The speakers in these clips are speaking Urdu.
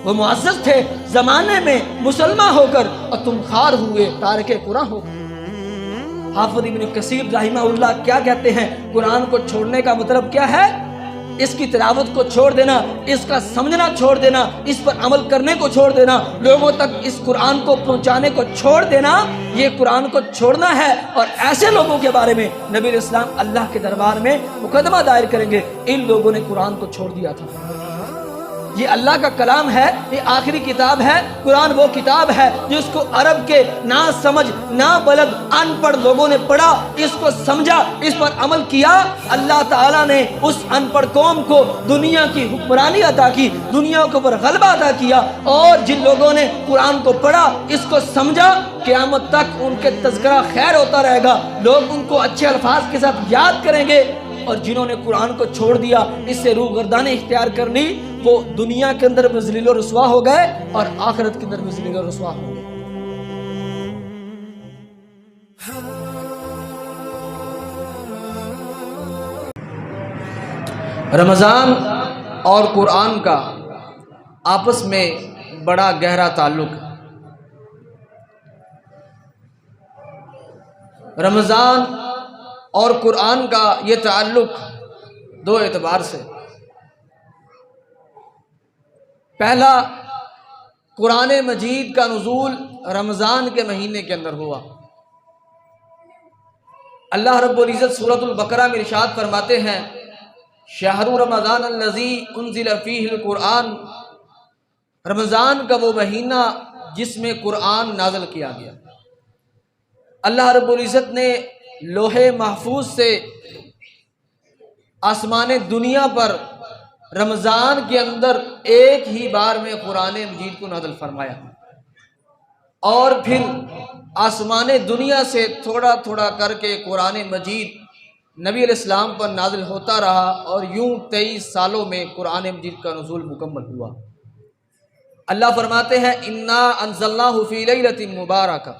وہ معزز تھے زمانے میں مسلمان ہو کر، اور تم خار ہوئے تارک قرآن ہو کر۔ حافظ ابن کثیر رحمہ اللہ کیا کہتے ہیں؟ قرآن کو چھوڑنے کا مطلب کیا ہے؟ اس کی تلاوت کو چھوڑ دینا، اس کا سمجھنا چھوڑ دینا، اس پر عمل کرنے کو چھوڑ دینا، لوگوں تک اس قرآن کو پہنچانے کو چھوڑ دینا، یہ قرآن کو چھوڑنا ہے۔ اور ایسے لوگوں کے بارے میں نبی علیہ السلام اللہ کے دربار میں مقدمہ دائر کریں گے، ان لوگوں نے قرآن کو چھوڑ دیا تھا۔ یہ اللہ کا کلام ہے، یہ آخری کتاب ہے۔ قرآن وہ کتاب ہے جس کو عرب کے نہ سمجھ نہ بلد ان پڑھ لوگوں نے پڑھا، اس کو سمجھا، اس پر عمل کیا۔ اللہ تعالیٰ نے اس ان پڑھ قوم کو دنیا کی حکمرانی عطا کی، دنیا کے اوپر غلبہ عطا کیا، اور جن لوگوں نے قرآن کو پڑھا، اس کو سمجھا، قیامت تک ان کے تذکرہ خیر ہوتا رہے گا، لوگ ان کو اچھے الفاظ کے ساتھ یاد کریں گے۔ اور جنہوں نے قرآن کو چھوڑ دیا، اس سے روگردانی اختیار کر لی، وہ دنیا کے اندر بھی ذلیل و رسوا ہو گئے اور آخرت کے اندر بھی ذلیل و رسوا ہو گئے۔ رمضان اور قرآن کا آپس میں بڑا گہرا تعلق ہے۔ رمضان اور قرآن کا یہ تعلق دو اعتبار سے۔ پہلا، قرآن مجید کا نزول رمضان کے مہینے کے اندر ہوا۔ اللہ رب العزت سورۃ البقرہ میں ارشاد فرماتے ہیں، شہر رمضان الذی انزل فیہ القرآن، رمضان کا وہ مہینہ جس میں قرآن نازل کیا گیا۔ اللہ رب العزت نے لوح محفوظ سے آسمان دنیا پر رمضان کے اندر ایک ہی بار میں قرآن مجید کو نازل فرمایا، اور پھر آسمان دنیا سے تھوڑا تھوڑا کر کے قرآن مجید نبی علیہ السلام پر نازل ہوتا رہا، اور یوں 23 سالوں میں قرآن مجید کا نزول مکمل ہوا۔ اللہ فرماتے ہیں، انا انزلناہ فی لیلۃ مبارکہ،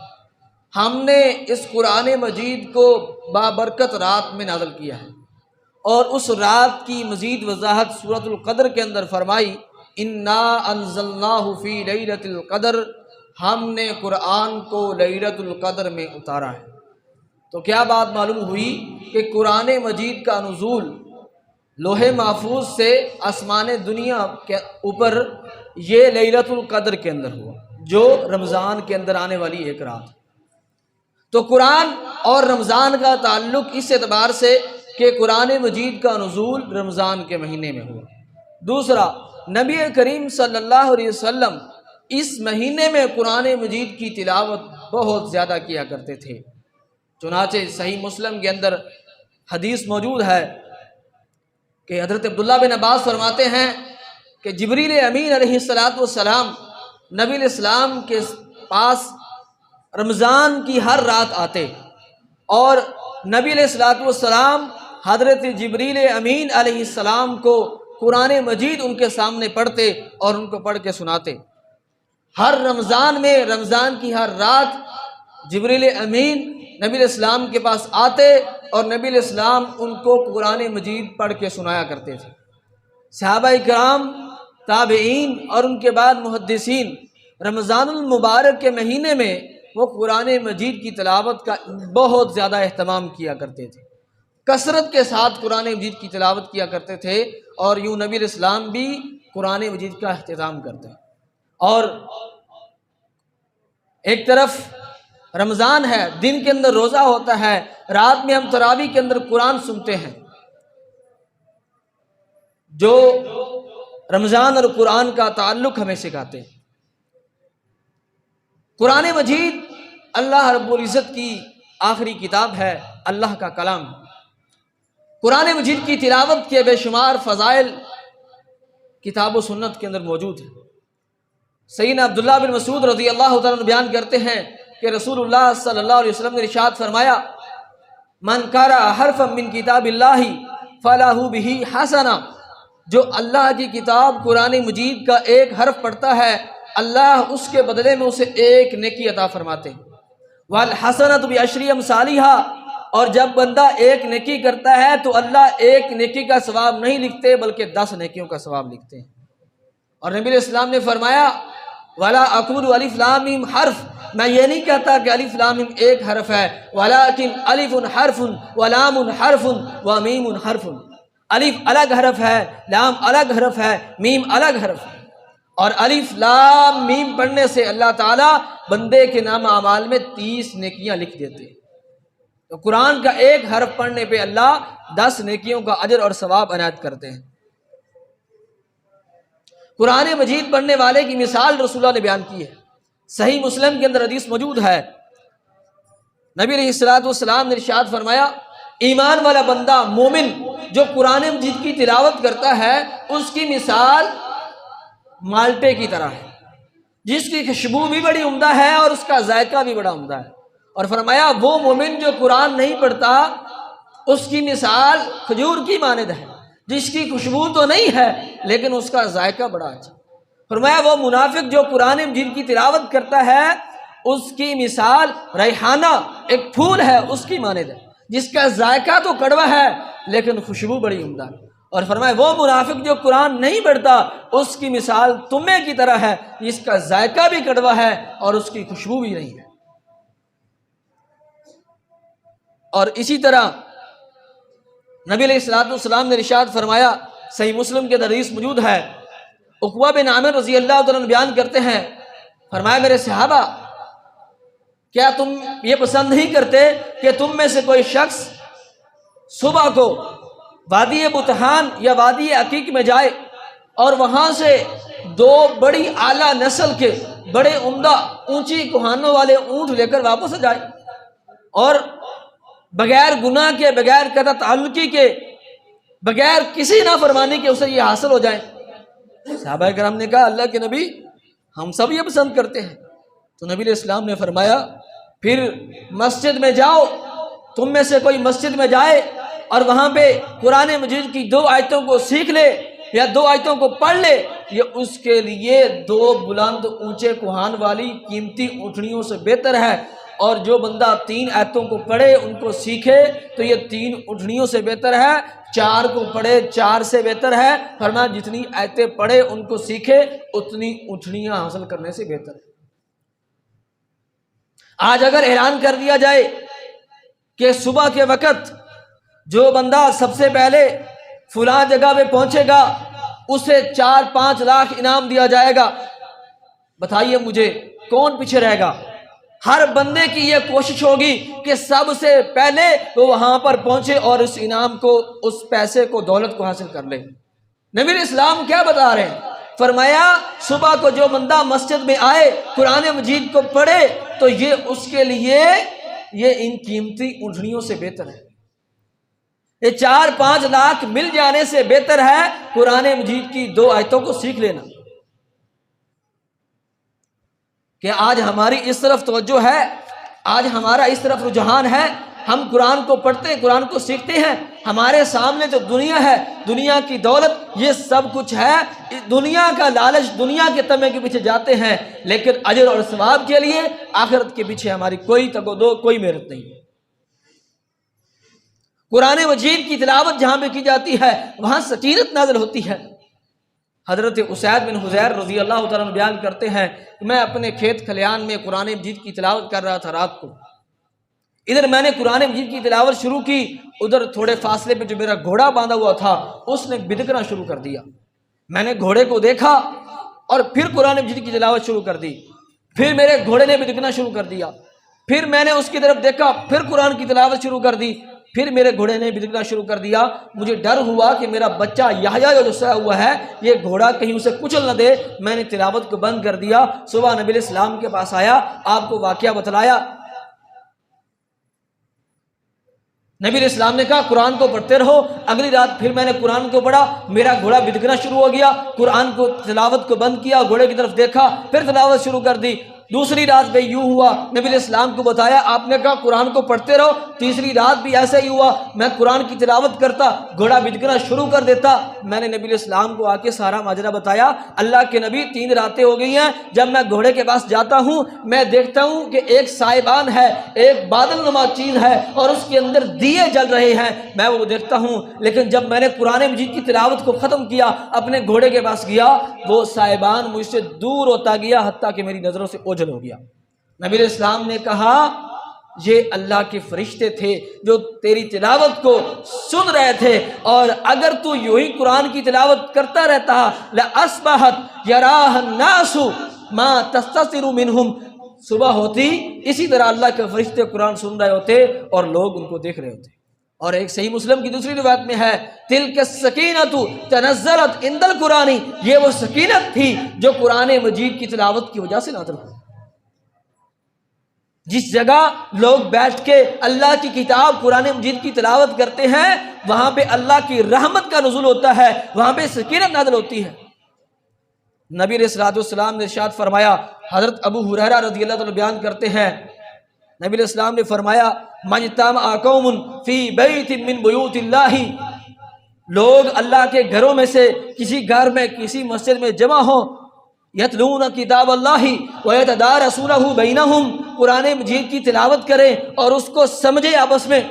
ہم نے اس قرآن مجید کو بابرکت رات میں نازل کیا ہے۔ اور اس رات کی مزید وضاحت سورۃ القدر کے اندر فرمائی، انا انزلناہ فی لیلۃ القدر، ہم نے قرآن کو لیلۃ القدر میں اتارا ہے۔ تو کیا بات معلوم ہوئی کہ قرآن مجید کا نزول لوح محفوظ سے آسمان دنیا کے اوپر یہ لیلۃ القدر کے اندر ہوا، جو رمضان کے اندر آنے والی ایک رات۔ تو قرآن اور رمضان کا تعلق اس اعتبار سے کہ قرآن مجید کا نزول رمضان کے مہینے میں ہوا۔ دوسرا، نبی کریم صلی اللہ علیہ وسلم اس مہینے میں قرآن مجید کی تلاوت بہت زیادہ کیا کرتے تھے۔ چنانچہ صحیح مسلم کے اندر حدیث موجود ہے کہ حضرت عبداللہ بن عباس فرماتے ہیں کہ جبریل امین علیہ السلام نبی علیہ السلام کے پاس رمضان کی ہر رات آتے، اور نبی علیہ السلام حضرت جبریل امین علیہ السلام کو قرآن مجید ان کے سامنے پڑھتے اور ان کو پڑھ کے سناتے۔ ہر رمضان میں، رمضان کی ہر رات جبریل امین نبی علیہ السلام کے پاس آتے، اور نبی علیہ السلام ان کو قرآن مجید پڑھ کے سنایا کرتے تھے۔ صحابہ کرام، تابعین اور ان کے بعد محدثین رمضان المبارک کے مہینے میں وہ قرآن مجید کی تلاوت کا بہت زیادہ اہتمام کیا کرتے تھے، کثرت کے ساتھ قرآن مجید کی تلاوت کیا کرتے تھے، اور یوں نبی علیہ السلام بھی قرآن مجید کا اہتمام کرتے ہیں۔ اور ایک طرف رمضان ہے، دن کے اندر روزہ ہوتا ہے، رات میں ہم تراویح کے اندر قرآن سنتے ہیں۔ جو رمضان اور قرآن کا تعلق ہمیں سکھاتے ہیں۔ قرآن مجید اللہ رب العزت کی آخری کتاب ہے، اللہ کا کلام۔ قرآن مجید کی تلاوت کے بے شمار فضائل کتاب و سنت کے اندر موجود ہیں۔ سیدنا عبداللہ بن مسعود رضی اللہ تعالیٰ عنہ بیان کرتے ہیں کہ رسول اللہ صلی اللہ علیہ وسلم نے ارشاد فرمایا، من قرأ حرفا من کتاب اللہ فلہ بہ حسنہ، جو اللہ کی کتاب قرآن مجید کا ایک حرف پڑھتا ہے، اللہ اس کے بدلے میں اسے ایک نیکی عطا فرماتے ہیں۔ وَالْحَسَنَةُ بِعَشْرِ أَمْثَالِهَا، اور جب بندہ ایک نیکی کرتا ہے تو اللہ ایک نیکی کا ثواب نہیں لکھتے بلکہ 10 نیکیوں کا ثواب لکھتے ہیں۔ اور نبی علیہ السلام نے فرمایا ولا اقول الف لام میم حرف، میں یہ نہیں کہتا کہ الف لام میم ایک حرف ہے، ولکن الف حرف ولام حرف ومیم حرف، الف الگ حرف ہے، لام الگ حرف ہے، میم الگ حرف ہے۔ اور الف لام میم پڑھنے سے اللہ تعالیٰ بندے کے نام اعمال میں 30 نیکیاں لکھ دیتے ہیں۔ تو قرآن کا ایک حرف پڑھنے پہ اللہ 10 نیکیوں کا اجر اور ثواب عنایت کرتے ہیں۔ قرآن مجید پڑھنے والے کی مثال رسول اللہ نے بیان کی ہے، صحیح مسلم کے اندر حدیث موجود ہے، نبی علیہ الصلوۃ والسلام نے ارشاد فرمایا ایمان والا بندہ مومن جو قرآن مجید کی تلاوت کرتا ہے اس کی مثال مالٹے کی طرح ہے، جس کی خوشبو بھی بڑی عمدہ ہے اور اس کا ذائقہ بھی بڑا عمدہ ہے۔ اور فرمایا وہ مومن جو قرآن نہیں پڑھتا اس کی مثال کھجور کی مانند ہے، جس کی خوشبو تو نہیں ہے لیکن اس کا ذائقہ بڑا اچھا۔ فرمایا وہ منافق جو قرآن مجید کی تلاوت کرتا ہے اس کی مثال ریحانہ ایک پھول ہے اس کی مانند ہے، جس کا ذائقہ تو کڑوا ہے لیکن خوشبو بڑی عمدہ ہے۔ اور فرمایا وہ منافق جو قرآن نہیں پڑھتا اس کی مثال تمے کی طرح ہے، جس کا ذائقہ بھی کڑوا ہے اور اس کی خوشبو بھی نہیں ہے۔ اور اسی طرح نبی علیہ الصلوۃ والسلام نے ارشاد فرمایا، صحیح مسلم کے حدیث موجود ہے، عقبہ بن عامر رضی اللہ تعالیٰ عنہ بیان کرتے ہیں، فرمایا میرے صحابہ کیا تم یہ پسند نہیں کرتے کہ تم میں سے کوئی شخص صبح کو وادی بطحان یا وادی عقیق میں جائے اور وہاں سے 2 بڑی اعلیٰ نسل کے بڑے عمدہ اونچی کوہانوں والے اونٹ لے کر واپس آ جائے اور بغیر گناہ کے، بغیر قطع تعلقی کے، بغیر کسی نافرمانی کے اسے یہ حاصل ہو جائے؟ صحابہ کرام نے کہا اللہ کے نبی ہم سب یہ پسند کرتے ہیں۔ تو نبی علیہ السلام نے فرمایا پھر مسجد میں جاؤ، تم میں سے کوئی مسجد میں جائے اور وہاں پہ قرآن مجید کی 2 آیتوں کو سیکھ لے یا 2 آیتوں کو پڑھ لے، یہ اس کے لیے 2 بلند اونچے کوہان والی قیمتی اونٹنیوں سے بہتر ہے۔ اور جو بندہ 3 آیتوں کو پڑھے ان کو سیکھے تو یہ 3 اونٹنیوں سے بہتر ہے، 4 کو پڑھے 4 سے بہتر ہے۔ فرمایا جتنی آیتیں پڑھے ان کو سیکھے اتنی اونٹنیاں حاصل کرنے سے بہتر ہے۔ آج اگر اعلان کر دیا جائے کہ صبح کے وقت جو بندہ سب سے پہلے فلاں جگہ پہ پہنچے گا اسے 4-5 لاکھ انعام دیا جائے گا، بتائیے مجھے کون پیچھے رہے گا؟ ہر بندے کی یہ کوشش ہوگی کہ سب سے پہلے وہ وہاں پر پہنچے اور اس انعام کو، اس پیسے کو، دولت کو حاصل کر لے۔ نبی علیہ السلام کیا بتا رہے ہیں؟ فرمایا صبح کو جو بندہ مسجد میں آئے قرآن مجید کو پڑھے تو یہ اس کے لیے یہ ان قیمتی اونٹنیوں سے بہتر ہے، یہ 4-5 لاکھ مل جانے سے بہتر ہے قرآن مجید کی 2 آیتوں کو سیکھ لینا۔ کہ آج ہماری اس طرف توجہ ہے، آج ہمارا اس طرف رجحان ہے، ہم قرآن کو پڑھتے ہیں، قرآن کو سیکھتے ہیں، ہمارے سامنے جو دنیا ہے، دنیا کی دولت، یہ سب کچھ ہے، دنیا کا لالچ، دنیا کے طمع کے پیچھے جاتے ہیں، لیکن اجر اور ثواب کے لیے آخرت کے پیچھے ہماری کوئی تگ و دو، کوئی محنت نہیں ہے۔ قرآن مجید کی تلاوت جہاں پہ کی جاتی ہے وہاں سکینت نازل ہوتی ہے۔ حضرت اسید بن حضیر رضی اللہ تعالیٰ عنہ بیان کرتے ہیں کہ میں اپنے کھیت کھلیان میں قرآن مجید کی تلاوت کر رہا تھا رات کو، ادھر میں نے قرآن مجید کی تلاوت شروع کی، ادھر تھوڑے فاصلے پہ جو میرا گھوڑا باندھا ہوا تھا اس نے بدکنا شروع کر دیا۔ میں نے گھوڑے کو دیکھا اور پھر قرآن مجید کی تلاوت شروع کر دی، پھر میرے گھوڑے نے بدکنا شروع کر دیا، پھر میں نے اس کی طرف دیکھا، پھر قرآن کی تلاوت شروع کر دی، پھر میرے گھوڑے نے بدکنا شروع کر دیا۔ مجھے ڈر ہوا کہ میرا بچہ یحییٰ جو سویا ہوا ہے یہ گھوڑا کہیں اسے کچل نہ دے، میں نے تلاوت کو بند کر دیا۔ صبح نبی علیہ السلام کے پاس آیا، آپ کو واقعہ بتلایا۔ نبی علیہ السلام نے کہا قرآن کو پڑھتے رہو۔ اگلی رات پھر میں نے قرآن کو پڑھا، میرا گھوڑا بدکنا شروع ہو گیا، قرآن کو تلاوت کو بند کیا، گھوڑے کی طرف دیکھا، پھر تلاوت شروع کر دی۔ دوسری رات میں یوں ہوا، نبی علیہ السلام کو بتایا، آپ نے کہا قرآن کو پڑھتے رہو۔ تیسری رات بھی ایسا ہی ہوا، میں قرآن کی تلاوت کرتا، گھوڑا بھجکنا شروع کر دیتا۔ میں نے نبی علیہ السلام کو آ کے سارا ماجرا بتایا، اللہ کے نبی 3 راتیں ہو گئی ہیں، جب میں گھوڑے کے پاس جاتا ہوں میں دیکھتا ہوں کہ ایک سائبان ہے، ایک بادل نما چیز ہے اور اس کے اندر دیے جل رہے ہیں، میں وہ دیکھتا ہوں، لیکن جب میں نے قرآن مجید کی تلاوت کو ختم کیا، اپنے گھوڑے کے پاس گیا، وہ سائبان مجھ سے دور ہوتا گیا حتیٰ کہ میری نظروں سے اوجھل ہو گیا۔ نبی علیہ السلام نے کہا یہ اللہ کے فرشتے تھے جو تیری تلاوت کو سن رہے تھے، اور اگر تو یوں ہی قرآن کی تلاوت کرتا رہتا لَأَصْبَحَتْ يَرَاهَا النَّاسُ مَا تَسْتَتِرُ مِنْهُمْ، صبح ہوتی اسی طرح اللہ کے فرشتے قرآن سن رہے ہوتے اور لوگ ان کو دیکھ رہے ہوتے۔ اور ایک صحیح مسلم کی دوسری روایت میں ہے تِلْكَ السَّكِينَةُ تَنَزَّلَتْ عِنْدَ الْقُرْآنِ، یہ وہ سکینت تھی جو قرآن مجید کی تلاوت کی وجہ سے نازل ہوئی۔ جس جگہ لوگ بیٹھ کے اللہ کی کتاب قرآن مجید کی تلاوت کرتے ہیں وہاں پہ اللہ کی رحمت کا نزول ہوتا ہے، وہاں پہ سکینت نازل ہوتی ہے۔ نبی علیہ الصلوۃ والسلام نے ارشاد فرمایا، حضرت ابو ہریرہ رضی اللہ عنہ بیان کرتے ہیں، نبی علیہ السلام نے فرمایا مَجْتَمَعَ قَوْمٌ فِي بَيْتٍ مِّن بُيُوتِ اللَّهِ، لوگ اللہ کے گھروں میں سے کسی گھر میں کسی مسجد میں جمع ہوں، یتلون کتاب اللہ ویتدارسونہ بینہم، قرآن مجید کی تلاوت کریں اور اس کو سمجھیں، آپس میں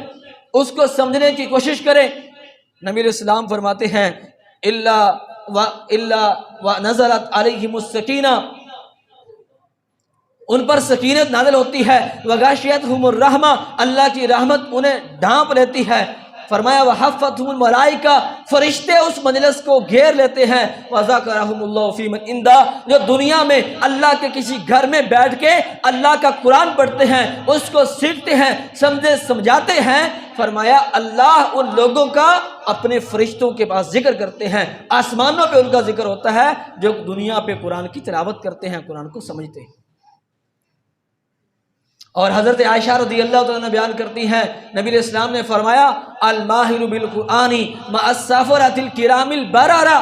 اس کو سمجھنے کی کوشش کریں۔ نبی علیہ السلام فرماتے ہیں الا ونزلت علیہم السکینہ، ان پر سکینت نازل ہوتی ہے، وغاشیتہم الرحمہ، اللہ کی رحمت انہیں ڈھانپ لیتی ہے۔ فرمایا وحفتہم الملائکہ، فرشتے اس مجلس کو گھیر لیتے ہیں، وذکرہم اللہ فی من عندہ، جو دنیا میں اللہ کے کسی گھر میں بیٹھ کے اللہ کا قرآن پڑھتے ہیں، اس کو سیکھتے ہیں، سمجھاتے ہیں، فرمایا اللہ ان لوگوں کا اپنے فرشتوں کے پاس ذکر کرتے ہیں، آسمانوں پہ ان کا ذکر ہوتا ہے جو دنیا پہ قرآن کی تلاوت کرتے ہیں، قرآن کو سمجھتے ہیں۔ اور حضرت عائشہ رضی اللہ عنہ بیان کرتی ہیں نبی علیہ السلام نے فرمایا الماہر بالقرآن مع السافرۃ الکرام البررہ،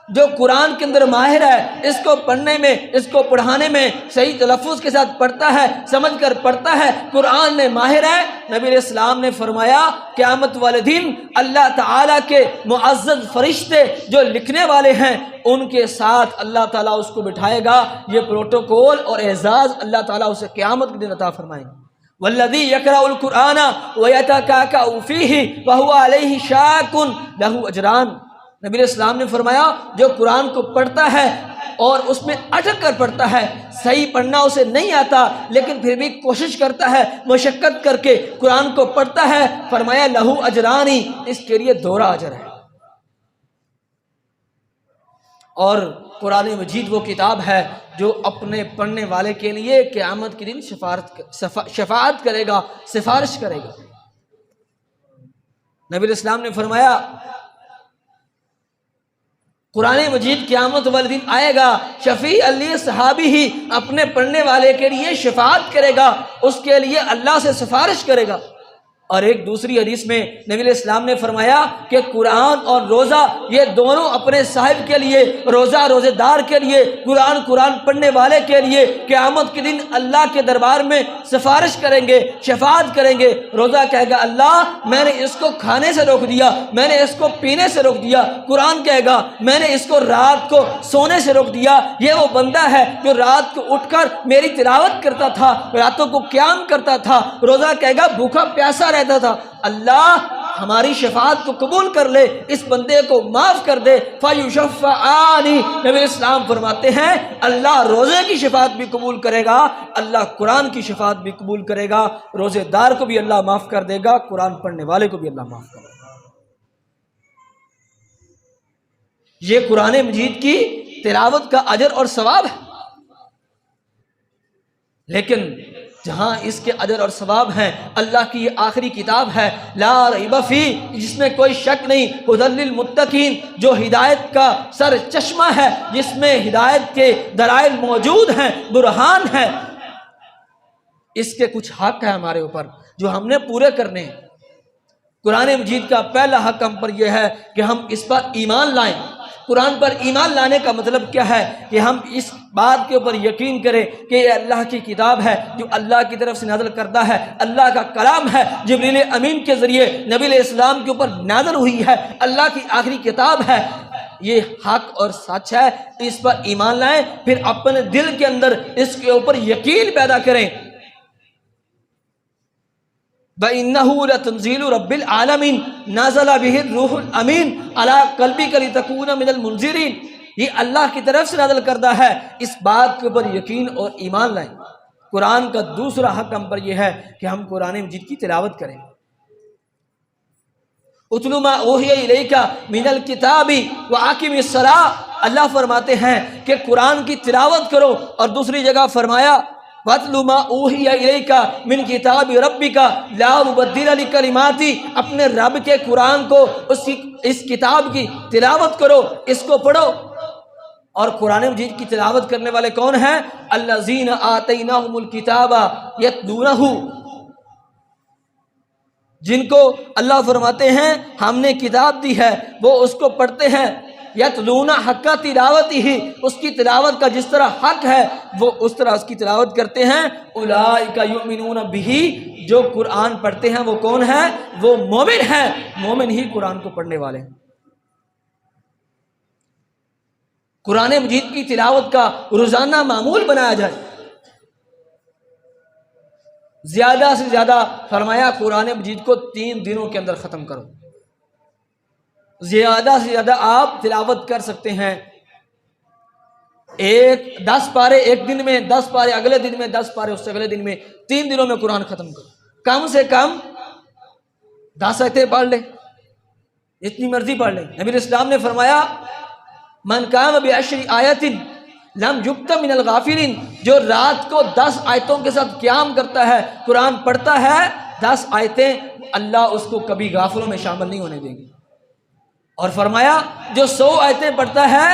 جو قرآن کے اندر ماہر ہے، اس کو پڑھنے میں، اس کو پڑھانے میں صحیح تلفظ کے ساتھ پڑھتا ہے، سمجھ کر پڑھتا ہے، قرآن میں ماہر ہے، نبی علیہ السلام نے فرمایا قیامت والے دن اللہ تعالیٰ کے معزز فرشتے جو لکھنے والے ہیں ان کے ساتھ اللہ تعالیٰ اس کو بٹھائے گا۔ یہ پروٹوکول اور اعزاز اللہ تعالیٰ اسے قیامت کے دن عطا فرمائیں گے۔ والذی یقرأ القرآن ویتکأکأ فیہ وہو علیہ شاک لہ اجران، نبی علیہ السلام نے فرمایا جو قرآن کو پڑھتا ہے اور اس میں اٹک کر پڑھتا ہے، صحیح پڑھنا اسے نہیں آتا لیکن پھر بھی کوشش کرتا ہے، مشقت کر کے قرآن کو پڑھتا ہے، فرمایا لہو اجرانی، اس کے لیے دوہرا اجر ہے۔ اور قرآن مجید وہ کتاب ہے جو اپنے پڑھنے والے کے لیے قیامت کے دن شفاعت کرے گا، سفارش کرے گا۔ نبی علیہ السلام نے فرمایا قرآن مجید قیامت والے دن آئے گا، شفیع علی صحابی ہی اپنے پڑھنے والے کے لیے شفاعت کرے گا، اس کے لیے اللہ سے سفارش کرے گا۔ اور ایک دوسری حدیث میں نبی علیہ السلام نے فرمایا کہ قرآن اور روزہ یہ دونوں اپنے صاحب کے لیے، روزہ روزے دار کے لیے، قرآن پڑھنے والے کے لیے قیامت کے دن اللہ کے دربار میں سفارش کریں گے، شفاعت کریں گے۔ روزہ کہے گا اللہ میں نے اس کو کھانے سے روک دیا، میں نے اس کو پینے سے روک دیا۔ قرآن کہے گا میں نے اس کو رات کو سونے سے روک دیا، یہ وہ بندہ ہے جو رات کو اٹھ کر میری تلاوت کرتا تھا، راتوں کو قیام کرتا تھا۔ روزہ کہے گا بھوکا پیاسا رہتا تھا، اللہ ہماری شفاعت کو قبول کر لے، اس بندے کو معاف کر دے۔ فَيُشَفَّعَانِ، نبی الاسلام فرماتے ہیں اللہ روزے کی شفاعت بھی قبول کرے گا، اللہ قرآن کی شفاعت بھی قبول کرے گا، روزے دار کو بھی اللہ معاف کر دے گا، قرآن پڑھنے والے کو بھی اللہ معاف کر دے گا۔ یہ قرآن مجید کی تلاوت کا اجر اور ثواب ہے، لیکن جہاں اس کے اجر اور ثواب ہیں، اللہ کی یہ آخری کتاب ہے لا ریب فی، جس میں کوئی شک نہیں، ھدی للمتقین، جو ہدایت کا سر چشمہ ہے، جس میں ہدایت کے دلائل موجود ہیں، برہان ہیں۔ اس کے کچھ حق ہیں ہمارے اوپر جو ہم نے پورے کرنے ہیں۔ قرآن مجید کا پہلا حق ہم پر یہ ہے کہ ہم اس پر ایمان لائیں، قرآن پر ایمان لانے کا مطلب کیا ہے کہ ہم اس بات کے اوپر یقین کریں کہ یہ اللہ کی کتاب ہے جو اللہ کی طرف سے نازل کردہ ہے، اللہ کا کلام ہے، جبریل امین کے ذریعے نبی علیہ السلام کے اوپر نازل ہوئی ہے، اللہ کی آخری کتاب ہے، یہ حق اور سچ ہے، اس پر ایمان لائیں، پھر اپنے دل کے اندر اس کے اوپر یقین پیدا کریں۔ وَإِنَّهُ لَتَنزِيلُ رَبِّ الْعَالَمِينَ نَزَلَ بِهِ الرُّوحُ الْأَمِينُ عَلَىٰ قَلْبِكَ لِتَكُونَ مِنَ الْمُنذِرِينَ، یہ اللہ کی طرف سے نازل کردہ ہے، اس بات کے اوپر یقین اور ایمان لائیں۔ قرآن کا دوسرا حق ہم پر یہ ہے کہ ہم قرآن مجید کی تلاوت کریں۔ اتلو ما اوحی الیک من الکتاب واقم الصلاۃ، اللہ فرماتے ہیں کہ قرآن کی تلاوت کرو، اور دوسری جگہ فرمایا وَاتْلُ مَا أُوحِيَ إِلَيْكَ مِنْ كِتَابِ رَبِّكَ لَا مُبَدِّلَ لِكَلِمَاتِهِ، اپنے رب کے قرآن کو اس کتاب کی تلاوت کرو، اس کو پڑھو۔ اور قرآن مجید کی تلاوت کرنے والے کون ہیں؟ الَّذِينَ آتَيْنَاهُمُ الْكِتَابَ يَتْلُونَهُ، جن کو اللہ فرماتے ہیں ہم نے کتاب دی ہے، وہ اس کو پڑھتے ہیں۔ یتلون حق تلاوتی ہی، اس کی تلاوت کا جس طرح حق ہے وہ اس طرح اس کی تلاوت کرتے ہیں۔ اولئک یؤمنون بہ، جو قرآن پڑھتے ہیں وہ کون ہے؟ وہ مومن ہیں، مومن ہی قرآن کو پڑھنے والے ہیں۔ قرآن مجید کی تلاوت کا روزانہ معمول بنایا جائے۔ زیادہ سے زیادہ فرمایا قرآن مجید کو 3 دنوں کے اندر ختم کرو۔ زیادہ سے زیادہ آپ تلاوت کر سکتے ہیں، 10 پارے ایک دن میں، 10 پارے اگلے دن میں، 10 پارے اس سے اگلے دن میں، 3 دنوں میں قرآن ختم کرو۔ کم سے کم 10 آیتیں پڑھ لیں، جتنی مرضی پڑھ لیں۔ نبی اسلام نے فرمایا من قام بعشر آیات لم یکتب من الغافلین، جو رات کو 10 آیتوں کے ساتھ قیام کرتا ہے، قرآن پڑھتا ہے 10 آیتیں، اللہ اس کو کبھی غافلوں میں شامل نہیں ہونے دیں گے۔ اور فرمایا جو 100 آیتیں پڑھتا ہے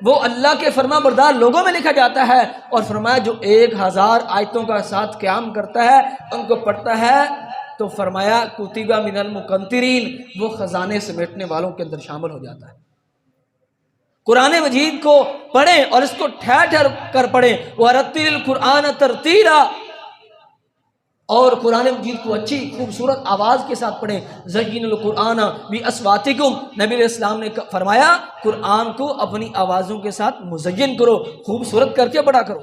وہ اللہ کے فرما بردار لوگوں میں لکھا جاتا ہے، اور فرمایا جو 1000 آیتوں کا ساتھ قیام کرتا ہے، ان کو پڑھتا ہے، تو فرمایا کتب من المقنطرین، وہ خزانے سمیٹنے والوں کے اندر شامل ہو جاتا ہے۔ قرآن مجید کو پڑھیں اور اس کو ٹھہر ٹھہر کر پڑھیں۔ وَرَتِّلِ الْقُرْآنَ تَرْتِيلًا، اور قرآن مجید کو اچھی خوبصورت آواز کے ساتھ پڑھیں۔ زَيِّنُوا الْقُرْآنَ بِأَصْوَاتِكُمْ، نبی علیہ السلام نے فرمایا قرآن کو اپنی آوازوں کے ساتھ مزین کرو، خوبصورت کر کے پڑھا کرو۔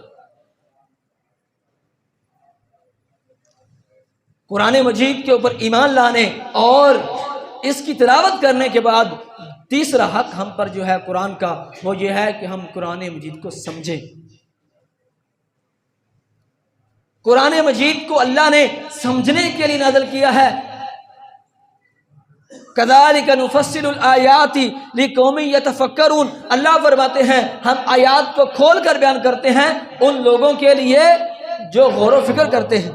قرآن مجید کے اوپر ایمان لانے اور اس کی تلاوت کرنے کے بعد تیسرا حق ہم پر جو ہے قرآن کا، وہ یہ ہے کہ ہم قرآن مجید کو سمجھیں۔ قرآن مجید کو اللہ نے سمجھنے کے لیے نازل کیا ہے۔ کذالک نفصل الآیات لقوم یتفکرون، اللہ فرماتے ہیں ہم آیات کو کھول کر بیان کرتے ہیں ان لوگوں کے لیے جو غور و فکر کرتے ہیں۔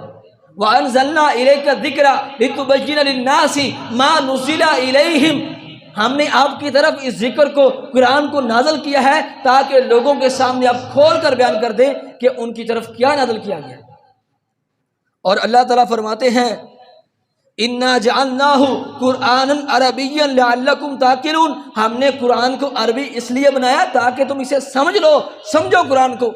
وَأَنزَلْنَا إِلَيْكَ الذِّكْرَ لِتُبَيِّنَ لِلنَّاسِ مَا نُزِّلَ إِلَيْهِمْ، ہم نے آپ کی طرف اس ذکر کو، قرآن کو نازل کیا ہے تاکہ لوگوں کے سامنے آپ کھول کر بیان کر دیں کہ ان کی طرف کیا نازل کیا گیا۔ اور اللہ تعالیٰ فرماتے ہیں اِنَّا جَعَلْنَاهُ قُرْآنًا عَرَبِيًّا لَعَلَّكُمْ تَعْقِلُونَ، ہم نے قرآن کو عربی اس لیے بنایا تاکہ تم اسے سمجھ لو، سمجھو قرآن کو۔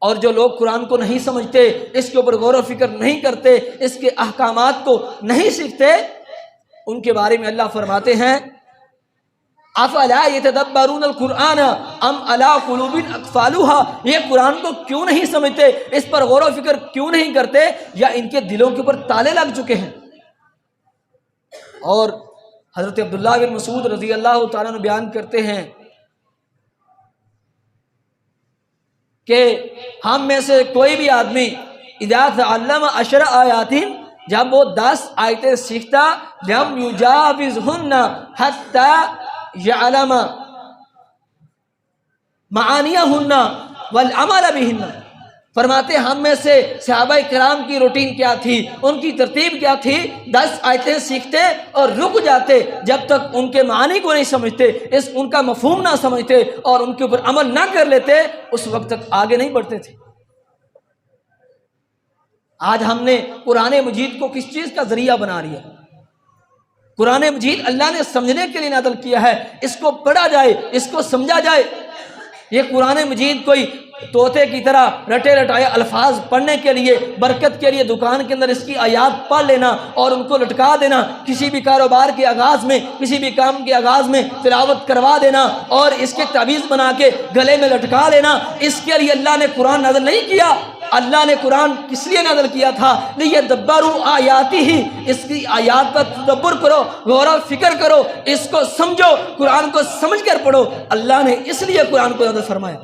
اور جو لوگ قرآن کو نہیں سمجھتے، اس کے اوپر غور و فکر نہیں کرتے، اس کے احکامات کو نہیں سیکھتے، ان کے بارے میں اللہ فرماتے ہیں افلا یتدبرون القرآن ام علی قلوب اقفالها، یہ قرآن کو کیوں نہیں سمجھتے، اس پر غور و فکر کیوں نہیں کرتے، یا ان کے دلوں کے اوپر تالے لگ چکے ہیں۔ اور حضرت عبداللہ بن مسعود رضی اللہ تعالیٰ عنہ بیان کرتے ہیں کہ ہم میں سے کوئی بھی آدمی اذا تعلم 10 آیات، جب وہ 10 آیتیں سیکھتا، لم یجاوزہن حتی یعلم معانیہن والعمل بہن، فرماتے ہم میں سے صحابہ کرام کی روٹین کیا تھی، ان کی ترتیب کیا تھی، 10 آیتیں سیکھتے اور رک جاتے جب تک ان کے معنی کو نہیں سمجھتے، ان کا مفہوم نہ سمجھتے اور ان کے اوپر عمل نہ کر لیتے، اس وقت تک آگے نہیں بڑھتے تھے۔ آج ہم نے قرآن مجید کو کس چیز کا ذریعہ بنا لیا؟ قرآن مجید اللہ نے سمجھنے کے لیے نازل کیا ہے، اس کو پڑھا جائے، اس کو سمجھا جائے۔ یہ قرآن مجید کوئی طوطے کی طرح رٹے رٹائے الفاظ پڑھنے کے لیے، برکت کے لیے دکان کے اندر اس کی آیات پڑھ لینا اور ان کو لٹکا دینا، کسی بھی کاروبار کے آغاز میں، کسی بھی کام کے آغاز میں تلاوت کروا دینا اور اس کے تعویذ بنا کے گلے میں لٹکا لینا، اس کے لیے اللہ نے قرآن نازل نہیں کیا۔ اللہ نے قرآن کس لیے نازل کیا تھا؟ لِيَدَّبَّرُوا آیَاتِهِ، اس کی آیات پر تدبر کرو، غور و فکر کرو، اس کو سمجھو، قرآن کو سمجھ کر پڑھو۔ اللہ نے اس لیے قرآن کو نازل فرمایا۔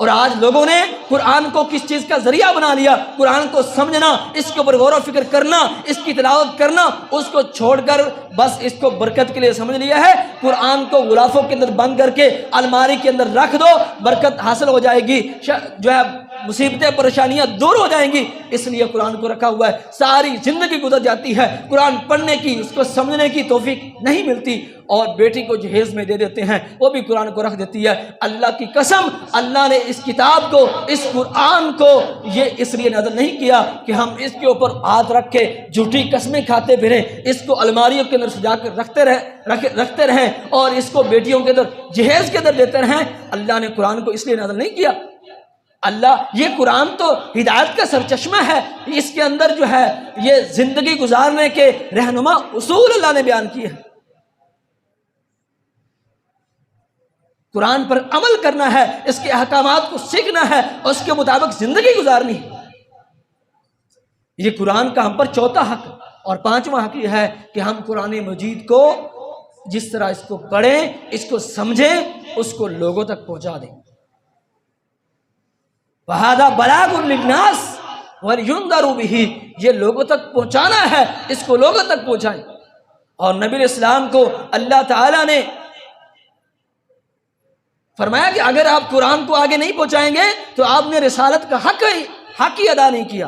اور آج لوگوں نے قرآن کو کس چیز کا ذریعہ بنا لیا؟ قرآن کو سمجھنا، اس کے اوپر غور و فکر کرنا، اس کی تلاوت کرنا، اس کو چھوڑ کر بس اس کو برکت کے لیے سمجھ لیا ہے۔ قرآن کو غلافوں کے اندر بند کر کے الماری کے اندر رکھ دو، برکت حاصل ہو جائے گی، جو ہے مصیبتیں پریشانیاں دور ہو جائیں گی، اس لیے قرآن کو رکھا ہوا ہے۔ ساری زندگی گزر جاتی ہے، قرآن پڑھنے کی، اس کو سمجھنے کی توفیق نہیں ملتی، اور بیٹی کو جہیز میں دے دیتے ہیں، وہ بھی قرآن کو رکھ دیتی ہے۔ اللہ کی قسم، اللہ نے اس کتاب کو، اس قرآن کو یہ اس لیے نازل نہیں کیا کہ ہم اس کے اوپر ہاتھ رکھ کے جھوٹی قسمیں کھاتے پھریں، اس کو الماریوں کے اندر سجا کر رکھتے رہیں اور اس کو بیٹیوں کے اندر جہیز کے اندر دیتے رہیں۔ اللہ نے قرآن کو اس لیے نازل نہیں کیا۔ یہ قرآن تو ہدایت کا سرچشمہ ہے، اس کے اندر جو ہے یہ زندگی گزارنے کے رہنما اصول اللہ نے بیان کیے ہیں۔ قرآن پر عمل کرنا ہے، اس کے احکامات کو سیکھنا ہے اور اس کے مطابق زندگی گزارنی ہے۔ یہ قرآن کا ہم پر چوتھا حق، اور پانچواں حق یہ ہے کہ ہم قرآن مجید کو جس طرح اس کو پڑھیں، اس کو سمجھیں، اس کو لوگوں تک پہنچا دیں۔ وَهَذَا بَلَاغٌ لِلنَّاسِ وَلِيُنذَرُوا بِهِ، یہ لوگوں تک پہنچانا ہے، اس کو لوگوں تک پہنچائیں۔ اور نبی علیہ السلام کو اللہ تعالیٰ نے فرمایا کہ اگر آپ قرآن کو آگے نہیں پہنچائیں گے تو آپ نے رسالت کا حق ہی ادا نہیں کیا۔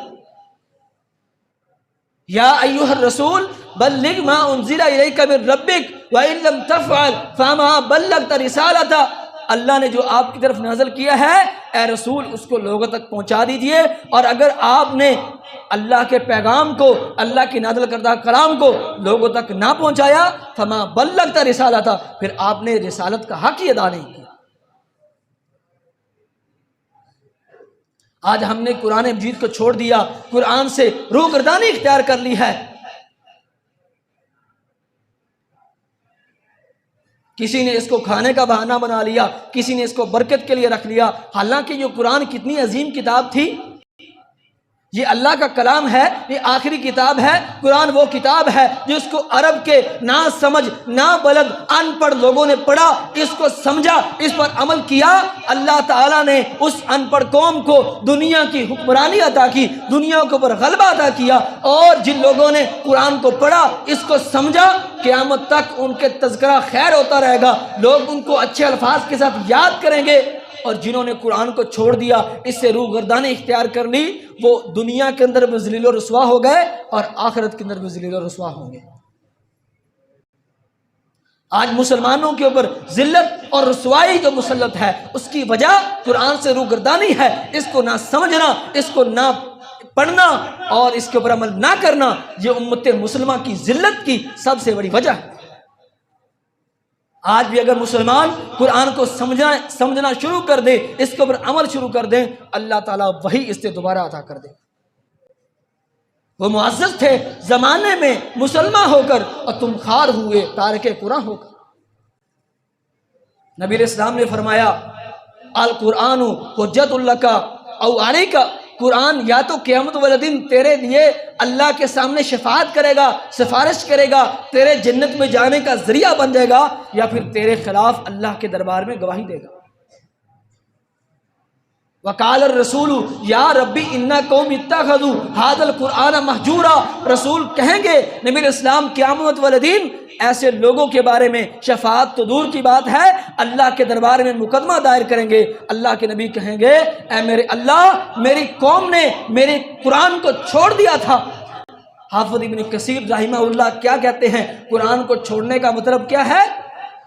یا ایھا الرسول بلغ ما انزل الیک من ربک وان لم تفعل فما بلغت رسالتہ، اللہ نے جو آپ کی طرف نازل کیا ہے اے رسول اس کو لوگوں تک پہنچا دیجئے، اور اگر آپ نے اللہ کے پیغام کو، اللہ کی نازل کردہ کلام کو لوگوں تک نہ پہنچایا فما بلغت رسالتہ، پھر آپ نے رسالت کا حق ہی ادا نہیں کیا۔ آج ہم نے قرآن مجید کو چھوڑ دیا، قرآن سے روگردانی اختیار کر لی ہے۔ کسی نے اس کو کھانے کا بہانہ بنا لیا، کسی نے اس کو برکت کے لیے رکھ لیا، حالانکہ یہ قرآن کتنی عظیم کتاب تھی۔ یہ اللہ کا کلام ہے، یہ آخری کتاب ہے۔ قرآن وہ کتاب ہے جو اس کو عرب کے نا سمجھ، نا بلد، ان پڑھ لوگوں نے پڑھا، اس کو سمجھا، اس پر عمل کیا۔ اللہ تعالیٰ نے اس ان پڑھ قوم کو دنیا کی حکمرانی عطا کی، دنیا کے اوپر غلبہ عطا کیا، اور جن لوگوں نے قرآن کو پڑھا، اس کو سمجھا، قیامت تک ان کے تذکرہ خیر ہوتا رہے گا، لوگ ان کو اچھے الفاظ کے ساتھ یاد کریں گے۔ اور جنہوں نے قرآن کو چھوڑ دیا، اس سے روگردانی اختیار کر لی، وہ دنیا کے اندر بھی ذلیل و رسوا ہو گئے اور آخرت کے اندر بھی ذلیل و رسوا ہوں گے۔ آج مسلمانوں کے اوپر ذلت اور رسوائی جو مسلط ہے، اس کی وجہ قرآن سے روگردانی ہے، اس کو نہ سمجھنا، اس کو نہ پڑھنا اور اس کے اوپر عمل نہ کرنا، یہ امت مسلمہ کی ذلت کی سب سے بڑی وجہ ہے۔ آج بھی اگر مسلمان قرآن کو سمجھنا شروع کر دے، اس کے اوپر عمل شروع کر دیں، اللہ تعالیٰ وہی اس سے دوبارہ عطا کر دے۔ وہ معزز تھے زمانے میں مسلمان ہو کر، اور تم خوار ہوئے تارک قرآن ہو کر۔ نبی علیہ السلام نے فرمایا القرآن حجت لک او علیک، قرآن یا تو قیامت والے دن تیرے لیے اللہ کے سامنے شفاعت کرے گا، سفارش کرے گا، تیرے جنت میں جانے کا ذریعہ بن جائے گا، یا پھر تیرے خلاف اللہ کے دربار میں گواہی دے گا۔ وقال الرسول یا ربی انا قوم اتخذوا ھذا القرآن مہجورا، رسول کہیں گے نبی علیہ السلام قیامت والے دن ایسے لوگوں کے بارے میں شفاعت تو دور کی بات ہے، اللہ کے دربار میں مقدمہ دائر کریں گے۔ اللہ کے نبی کہیں گے اے میرے اللہ، میری قوم نے میرے قرآن کو چھوڑ دیا تھا۔ حافظ ابن کثیر رحمہ اللہ کیا کہتے ہیں؟ قرآن کو چھوڑنے کا مطلب کیا ہے؟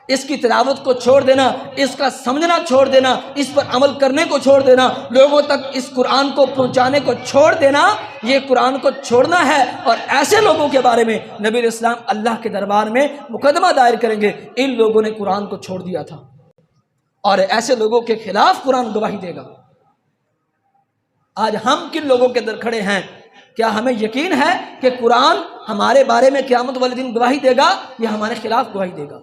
اس کی تلاوت کو چھوڑ دینا، اس کا سمجھنا چھوڑ دینا، اس پر عمل کرنے کو چھوڑ دینا، لوگوں تک اس قرآن کو پہنچانے کو چھوڑ دینا، یہ قرآن کو چھوڑنا ہے۔ اور ایسے لوگوں کے بارے میں نبی علیہ السلام اللہ کے دربار میں مقدمہ دائر کریں گے، ان لوگوں نے قرآن کو چھوڑ دیا تھا، اور ایسے لوگوں کے خلاف قرآن گواہی دے گا۔ آج ہم کن لوگوں کے در کھڑے ہیں؟ کیا ہمیں یقین ہے کہ قرآن ہمارے بارے میں قیامت والے دن گواہی دے گا یا ہمارے خلاف گواہی دے گا؟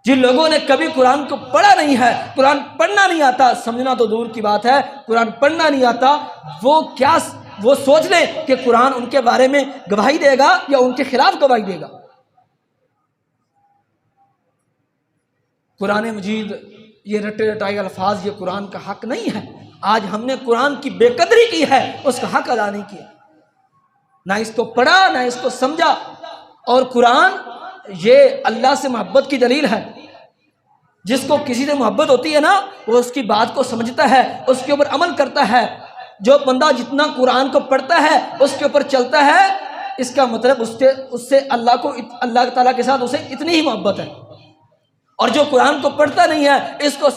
جن لوگوں نے کبھی قرآن کو پڑھا نہیں ہے، قرآن پڑھنا نہیں آتا، سمجھنا تو دور کی بات ہے، قرآن پڑھنا نہیں آتا، وہ سوچ لیں کہ قرآن ان کے بارے میں گواہی دے گا یا ان کے خلاف گواہی دے گا۔ قرآن مجید یہ رٹے رٹائے الفاظ، یہ قرآن کا حق نہیں ہے۔ آج ہم نے قرآن کی بے قدری کی ہے، اس کا حق ادا نہیں کیا، نہ اس کو پڑھا نہ اس کو سمجھا۔ اور قرآن یہ اللہ سے محبت کی دلیل ہے۔ جس کو کسی سے محبت ہوتی ہے نا، وہ اس کی بات کو سمجھتا ہے، اس کے اوپر عمل کرتا ہے۔ جو بندہ جتنا قرآن کو پڑھتا ہے، اس کے اوپر چلتا ہے، اس کا مطلب اس سے اللہ تعالیٰ کے ساتھ اسے اتنی ہی محبت ہے۔ اور جو قرآن کو پڑھتا نہیں ہے، اس کو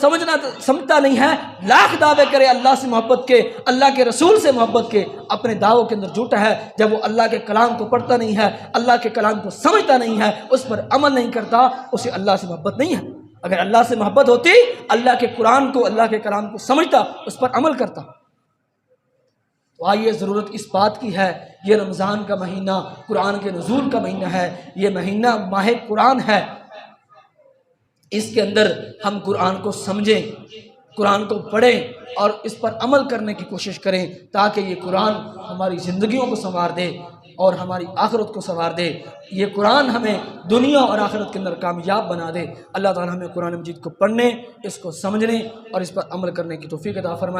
سمجھتا نہیں ہے، لاکھ دعوے کرے اللہ سے محبت کے، اللہ کے رسول سے محبت کے، اپنے دعووں کے اندر جھوٹا ہے۔ جب وہ اللہ کے کلام کو پڑھتا نہیں ہے، اللہ کے کلام کو سمجھتا نہیں ہے، اس پر عمل نہیں کرتا، اسے اللہ سے محبت نہیں ہے۔ اگر اللہ سے محبت ہوتی، اللہ کے قرآن کو، اللہ کے کلام کو سمجھتا، اس پر عمل کرتا۔ تو آئیے، ضرورت اس بات کی ہے، یہ رمضان کا مہینہ قرآن کے نزول کا مہینہ ہے، یہ مہینہ ماہ قرآن ہے، اس کے اندر ہم قرآن کو سمجھیں، قرآن کو پڑھیں اور اس پر عمل کرنے کی کوشش کریں، تاکہ یہ قرآن ہماری زندگیوں کو سنوار دے اور ہماری آخرت کو سنوار دے۔ یہ قرآن ہمیں دنیا اور آخرت کے اندر کامیاب بنا دے۔ اللہ تعالیٰ ہمیں قرآن مجید کو پڑھنے، اس کو سمجھنے اور اس پر عمل کرنے کی توفیق عطا فرمائے۔